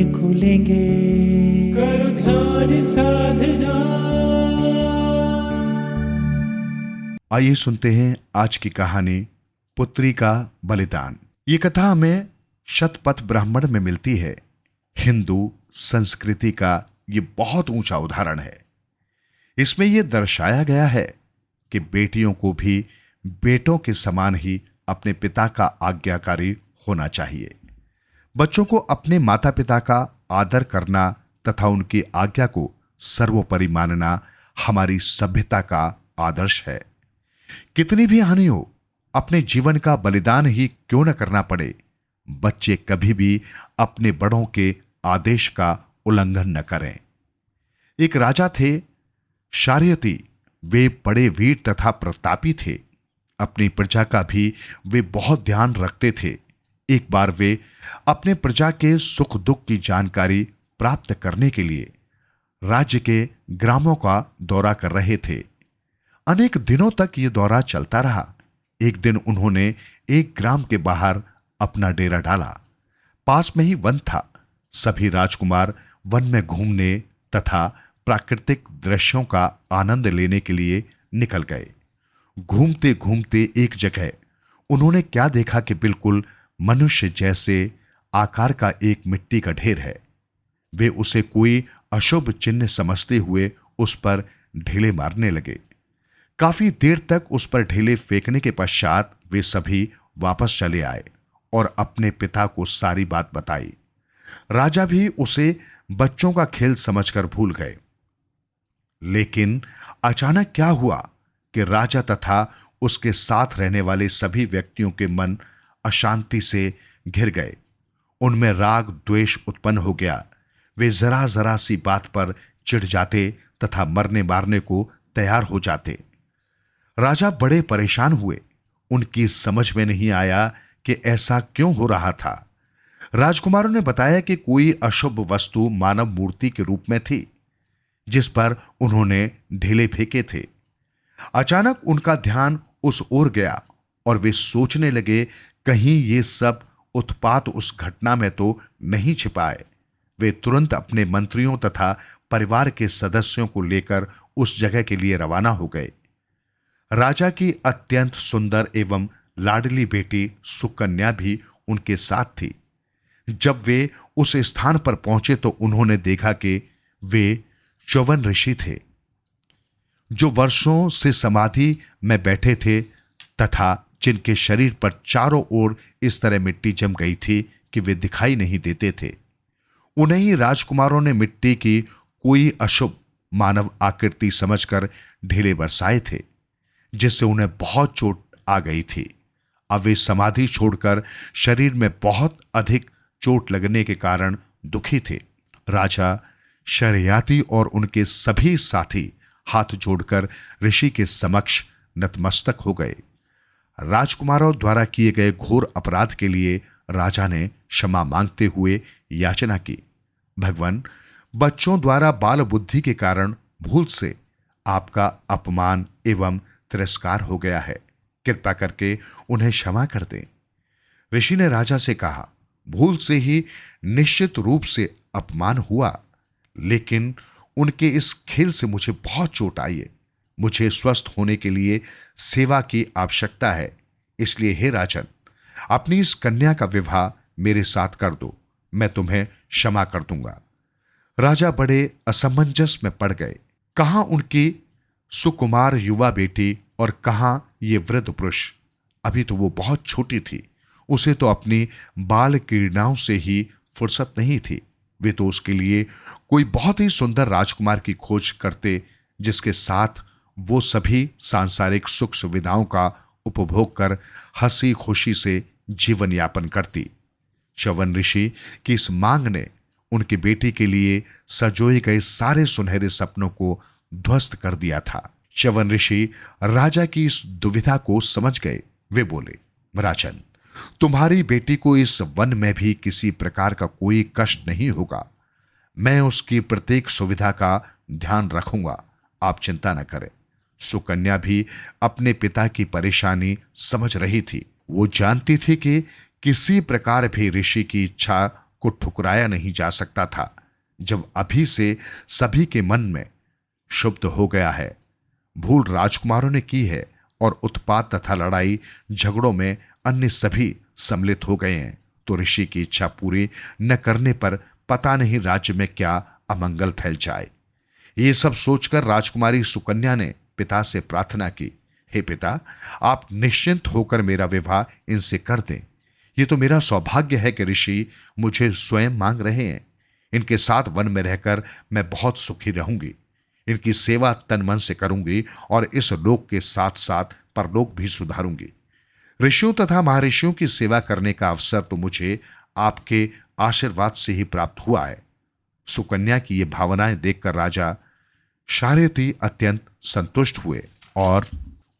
नेत्र खुलेंगे, करो ध्यान साधना। आइए सुनते हैं आज की कहानी पुत्री का बलिदान। ये कथा हमें शतपथ ब्राह्मण में मिलती है। हिंदू संस्कृति का ये बहुत ऊंचा उदाहरण है। इसमें यह दर्शाया गया है कि बेटियों को भी बेटों के समान ही अपने पिता का आज्ञाकारी होना चाहिए। बच्चों को अपने माता पिता का आदर करना तथा उनकी आज्ञा को सर्वोपरि मानना हमारी सभ्यता का आदर्श है। कितनी भी हानि हो, अपने जीवन का बलिदान ही क्यों न करना पड़े, बच्चे कभी भी अपने बड़ों के आदेश का उल्लंघन न करें। एक राजा थे शार्यती। वे बड़े वीर तथा प्रतापी थे। अपनी प्रजा का भी वे बहुत ध्यान रखते थे। एक बार वे अपने प्रजा के सुख दुख की जानकारी प्राप्त करने के लिए राज्य के ग्रामों का दौरा कर रहे थे। अनेक दिनों तक यह दौरा चलता रहा। एक दिन उन्होंने एक ग्राम के बाहर अपना डेरा डाला। पास में ही वन था। सभी राजकुमार वन में घूमने तथा प्राकृतिक दृश्यों का आनंद लेने के लिए निकल गए। घूमते घूमते एक जगह उन्होंने क्या देखा कि बिल्कुल मनुष्य जैसे आकार का एक मिट्टी का ढेर है। वे उसे कोई अशुभ चिन्ह समझते हुए उस पर ढेले मारने लगे। काफी देर तक उस पर ढेले फेंकने के पश्चात वे सभी वापस चले आए और अपने पिता को सारी बात बताई। राजा भी उसे बच्चों का खेल समझकर भूल गए। लेकिन अचानक क्या हुआ कि राजा तथा उसके साथ रहने वाले सभी व्यक्तियों के मन अशांति से घिर गए। उनमें राग द्वेष उत्पन्न हो गया। वे जरा जरा सी बात पर चिढ़ जाते तथा मरने मारने को तैयार हो जाते। राजा बड़े परेशान हुए। उनकी समझ में नहीं आया कि ऐसा क्यों हो रहा था। राजकुमारों ने बताया कि कोई अशुभ वस्तु मानव मूर्ति के रूप में थी जिस पर उन्होंने ढेले फेंके थे। अचानक उनका ध्यान उस ओर गया और वे सोचने लगे कहीं ये सब उत्पात उस घटना में तो नहीं छिपाए। वे तुरंत अपने मंत्रियों तथा परिवार के सदस्यों को लेकर उस जगह के लिए रवाना हो गए। राजा की अत्यंत सुंदर एवं लाडली बेटी सुकन्या भी उनके साथ थी। जब वे उस स्थान पर पहुंचे तो उन्होंने देखा कि वे च्यवन ऋषि थे जो वर्षों से समाधि में बैठे थे तथा जिनके शरीर पर चारों ओर इस तरह मिट्टी जम गई थी कि वे दिखाई नहीं देते थे। उन्हें ही राजकुमारों ने मिट्टी की कोई अशुभ मानव आकृति समझकर ढेले बरसाए थे जिससे उन्हें बहुत चोट आ गई थी। अब वे समाधि छोड़कर शरीर में बहुत अधिक चोट लगने के कारण दुखी थे। राजा शर्याती और उनके सभी साथी हाथ जोड़कर ऋषि के समक्ष नतमस्तक हो गए। राजकुमारों द्वारा किए गए घोर अपराध के लिए राजा ने क्षमा मांगते हुए याचना की। भगवान, बच्चों द्वारा बाल बुद्धि के कारण भूल से आपका अपमान एवं तिरस्कार हो गया है। कृपा करके उन्हें क्षमा कर दें। ऋषि ने राजा से कहा, भूल से ही निश्चित रूप से अपमान हुआ, लेकिन उनके इस खेल से मुझे बहुत चोट आई है। मुझे स्वस्थ होने के लिए सेवा की आवश्यकता है। इसलिए हे राजन, अपनी इस कन्या का विवाह मेरे साथ कर दो। मैं तुम्हें क्षमा कर दूंगा। राजा बड़े असमंजस में पड़ गए। कहां उनकी सुकुमार युवा बेटी और कहां ये वृद्ध पुरुष। अभी तो वो बहुत छोटी थी। उसे तो अपनी बाल क्रीड़ाओं से ही फुर्सत नहीं थी। वे तो उसके लिए कोई बहुत ही सुंदर राजकुमार की खोज करते जिसके साथ वो सभी सांसारिक सुख सुविधाओं का उपभोग कर हंसी खुशी से जीवन यापन करती। च्यवन ऋषि की इस मांग ने उनकी बेटी के लिए सजोए गए सारे सुनहरे सपनों को ध्वस्त कर दिया था। च्यवन ऋषि राजा की इस दुविधा को समझ गए। वे बोले, राजन, तुम्हारी बेटी को इस वन में भी किसी प्रकार का कोई कष्ट नहीं होगा। मैं उसकी प्रत्येक सुविधा का ध्यान रखूंगा। आप चिंता न करें। सुकन्या भी अपने पिता की परेशानी समझ रही थी। वो जानती थी कि किसी प्रकार भी ऋषि की इच्छा को ठुकराया नहीं जा सकता था। जब अभी से सभी के मन में शुद्ध हो गया है, भूल राजकुमारों ने की है और उत्पात तथा लड़ाई झगड़ों में अन्य सभी सम्मिलित हो गए हैं, तो ऋषि की इच्छा पूरी न करने पर पता नहीं राज्य में क्या अमंगल फैल जाए। ये सब सोचकर राजकुमारी सुकन्या ने पिता से प्रार्थना की, हे पिता, आप निश्चिंत होकर मेरा विवाह इनसे कर दें। ये तो मेरा सौभाग्य है कि ऋषि मुझे स्वयं मांग रहे हैं। इनके साथ वन में रहकर मैं बहुत सुखी रहूंगी। इनकी सेवा तन मन से करूंगी और इस लोक के साथ साथ परलोक भी सुधारूंगी। ऋषियों तथा महर्षियों की सेवा करने का अवसर तो मुझे आपके आशीर्वाद से ही प्राप्त हुआ है। सुकन्या की ये भावनाएं देखकर राजा शार्यती अत्यंत संतुष्ट हुए और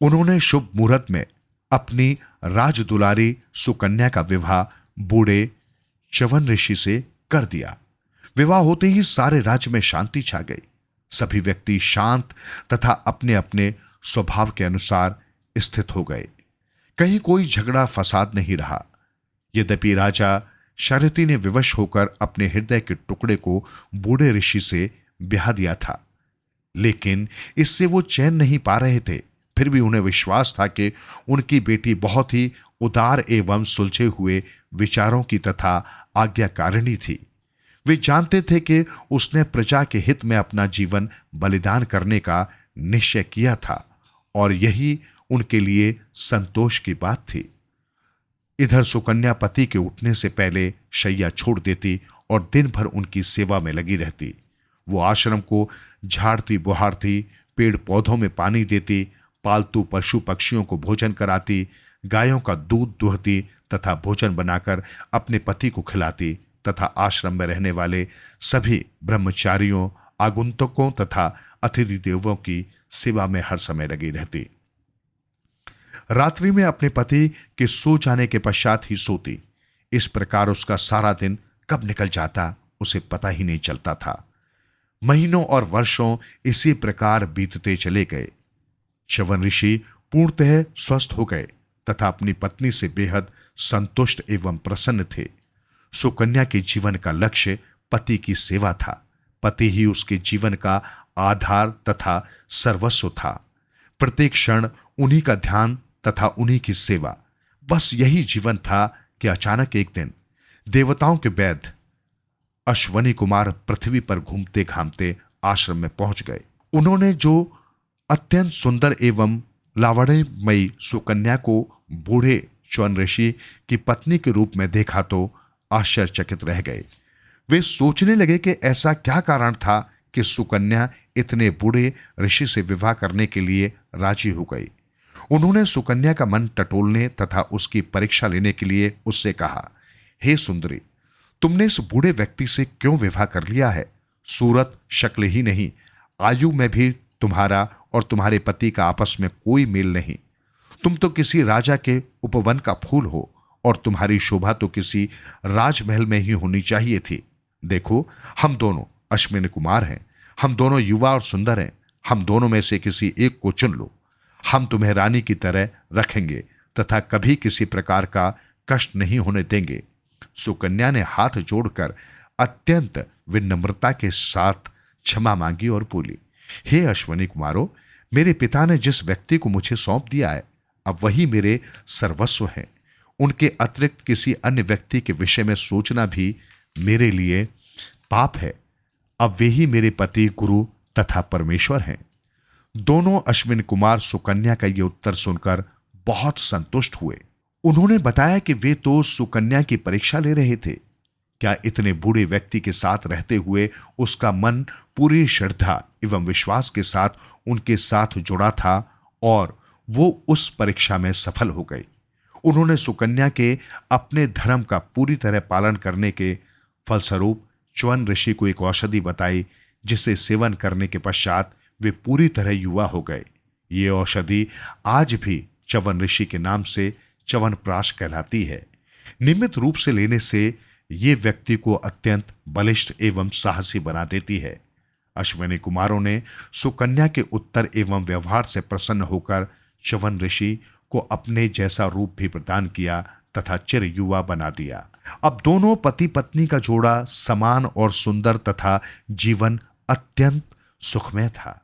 उन्होंने शुभ मुहूर्त में अपनी राजदुलारी सुकन्या का विवाह बूढ़े च्यवन ऋषि से कर दिया। विवाह होते ही सारे राज्य में शांति छा गई। सभी व्यक्ति शांत तथा अपने अपने स्वभाव के अनुसार स्थित हो गए। कहीं कोई झगड़ा फसाद नहीं रहा। यद्यपि राजा शार्यती ने विवश होकर अपने हृदय के टुकड़े को बूढ़े ऋषि से ब्याह दिया था, लेकिन इससे वो चैन नहीं पा रहे थे। फिर भी उन्हें विश्वास था कि उनकी बेटी बहुत ही उदार एवं सुलझे हुए विचारों की तथा आज्ञाकारिणी थी। वे जानते थे कि उसने प्रजा के हित में अपना जीवन बलिदान करने का निश्चय किया था और यही उनके लिए संतोष की बात थी। इधर सुकन्या पति के उठने से पहले शैया छोड़ देती और दिन भर उनकी सेवा में लगी रहती। वो आश्रम को झाड़ती बुहारती, पेड़ पौधों में पानी देती, पालतू पशु पक्षियों को भोजन कराती, गायों का दूध दुहती तथा भोजन बनाकर अपने पति को खिलाती तथा आश्रम में रहने वाले सभी ब्रह्मचारियों, आगंतुकों तथा अतिथि देवों की सेवा में हर समय लगी रहती। रात्रि में अपने पति के सो जाने के पश्चात ही सोती। इस प्रकार उसका सारा दिन कब निकल जाता उसे पता ही नहीं चलता था। महीनों और वर्षों इसी प्रकार बीतते चले गए। च्यवन ऋषि पूर्णतः स्वस्थ हो गए तथा अपनी पत्नी से बेहद संतुष्ट एवं प्रसन्न थे। सुकन्या के जीवन का लक्ष्य पति की सेवा था। पति ही उसके जीवन का आधार तथा सर्वस्व था। प्रत्येक क्षण उन्हीं का ध्यान तथा उन्हीं की सेवा, बस यही जीवन था कि अचानक एक दिन देवताओं के वैद्य अश्वनी कुमार पृथ्वी पर घूमते घामते आश्रम में पहुंच गए। उन्होंने जो अत्यंत सुंदर एवं लावण्यमयी सुकन्या को बूढ़े च्यवन ऋषि की पत्नी के रूप में देखा तो आश्चर्यचकित रह गए। वे सोचने लगे कि ऐसा क्या कारण था कि सुकन्या इतने बूढ़े ऋषि से विवाह करने के लिए राजी हो गई। उन्होंने सुकन्या का मन टटोलने तथा उसकी परीक्षा लेने के लिए उससे कहा, हे सुंदरी, तुमने इस बूढ़े व्यक्ति से क्यों विवाह कर लिया है? सूरत शक्ल ही नहीं, आयु में भी तुम्हारा और तुम्हारे पति का आपस में कोई मेल नहीं। तुम तो किसी राजा के उपवन का फूल हो और तुम्हारी शोभा तो किसी राजमहल में ही होनी चाहिए थी। देखो, हम दोनों अश्विनी कुमार हैं, हम दोनों युवा और सुंदर हैं। हम दोनों में से किसी एक को चुन लो। हम तुम्हें रानी की तरह रखेंगे तथा कभी किसी प्रकार का कष्ट नहीं होने देंगे। सुकन्या ने हाथ जोड़कर अत्यंत विनम्रता के साथ क्षमा मांगी और बोली, हे अश्विनी कुमारों, मेरे पिता ने जिस व्यक्ति को मुझे सौंप दिया है, अब वही मेरे सर्वस्व हैं। उनके अतिरिक्त किसी अन्य व्यक्ति के विषय में सोचना भी मेरे लिए पाप है। अब वे ही मेरे पति, गुरु तथा परमेश्वर हैं। दोनों अश्विनी कुमार सुकन्या का यह उत्तर सुनकर बहुत संतुष्ट हुए। उन्होंने बताया कि वे तो सुकन्या की परीक्षा ले रहे थे। क्या इतने बूढ़े व्यक्ति के साथ रहते हुए उसका मन पूरी श्रद्धा एवं विश्वास के साथ उनके साथ जुड़ा था और वो उस परीक्षा में सफल हो गई। उन्होंने सुकन्या के अपने धर्म का पूरी तरह पालन करने के फलस्वरूप च्यवन ऋषि को एक औषधि बताई, जिसे सेवन करने के पश्चात वे पूरी तरह युवा हो गए। ये औषधि आज भी च्यवन ऋषि के नाम से च्यवनप्राश कहलाती है। नियमित रूप से लेने से ये व्यक्ति को अत्यंत बलिष्ठ एवं साहसी बना देती है। अश्विनी कुमारों ने सुकन्या के उत्तर एवं व्यवहार से प्रसन्न होकर च्यवन ऋषि को अपने जैसा रूप भी प्रदान किया तथा चिर युवा बना दिया। अब दोनों पति पत्नी का जोड़ा समान और सुंदर तथा जीवन अत्यंत सुखमय था।